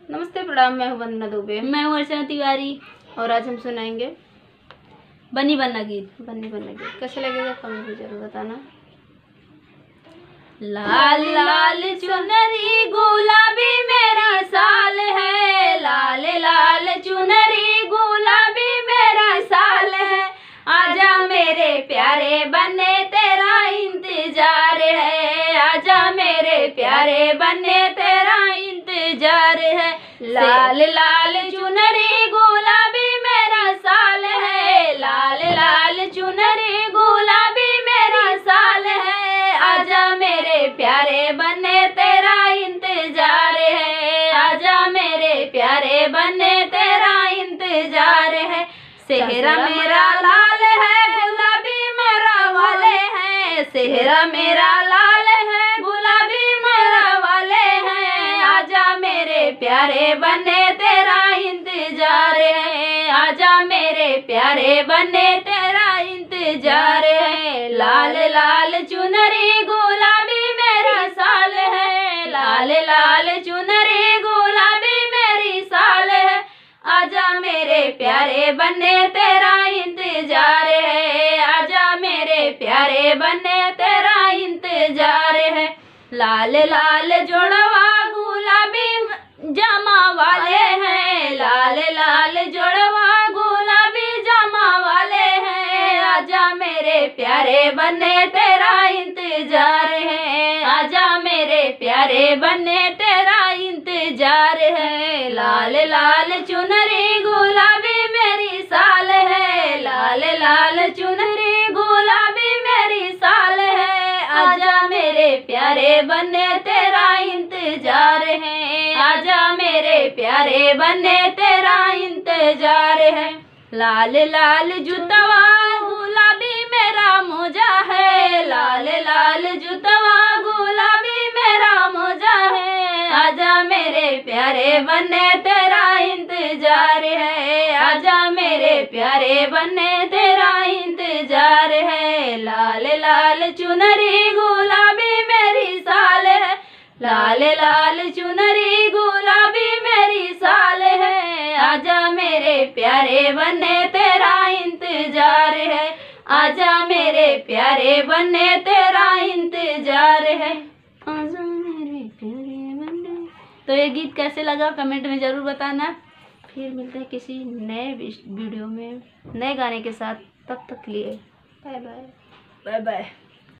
नमस्ते प्रणाम, मैं हूँ वंदना दुबे। मैं हूँ अर्चना तिवारी और आज हम सुनाएंगे बनी बन्ना गीत। बनी बन्ना गीत। कैसे लगेगा कमेंट में जरूर बताना। लाल लाल चुनरी गुलाबी मेरा साल है, लाल लाल चुनरी गुलाबी मेरा साल है, आजा मेरे प्यारे बने तेरा इंतजार है, आजा मेरे प्यारे बने तेरा इंतजार है। लाल लाल चुनरी गुलाबी मेरा साल है, लाल लाल चुनरी गुलाबी मेरा साल है, आजा मेरे प्यारे बने तेरा इंतजार है, आजा मेरे प्यारे बने तेरा इंतजार है। सेहरा मेरा लाल है, गुलाबी मेरा वाले हैं, सेहरा मेरा लाल है, गुलाबी मेरा वाले हैं, आजा मेरे प्यारे बने तेरा इंतजार है, आजा मेरे प्यारे बने तेरा इंतजार है। लाल लाल चुनरी गुलाबी मेरा साल है, लाल लाल चुनरी गुलाबी मेरी साल है, आजा मेरे प्यारे बने तेरा इंतजार है, आजा मेरे प्यारे बने तेरा इंतजार है। लाल लाल जोड़वा गुलाबी जामा वाले हैं, लाल लाल जोड़वा गुलाबी जामा वाले हैं, आजा मेरे प्यारे बने तेरा इंतजार है, आजा मेरे प्यारे बने तेरा इंतजार है। लाल लाल चुनरी गुलाबी मेरी साल है, लाल लाल चुनरी गुलाबी मेरी साल है, आजा मेरे प्यारे बने तेरा इंतजार है, आजा मेरे प्यारे बने तेरा इंतजार है। लाल लाल जुतवा गुलाबी मेरा मोजा है, लाल लाल जुतवा गुलाबी मेरा मोजा है, आजा मेरे प्यारे बने तेरा इंतजार है, आजा मेरे प्यारे बने तेरा इंतजार है। लाल लाल चुनरी गुलाबी मेरी साल है, लाल लाल चुनरी गुलाबी मेरी साल है, आजा मेरे प्यारे बने तेरा इंतजार है, आजा मेरे प्यारे बने तेरा इंतजार है, आजा मेरे प्यारे बने। तो ये गीत कैसे लगा कमेंट में जरूर बताना। फिर मिलते हैं किसी नए वीडियो में नए गाने के साथ। तब तक के लिए बाय बाय। Bye bye.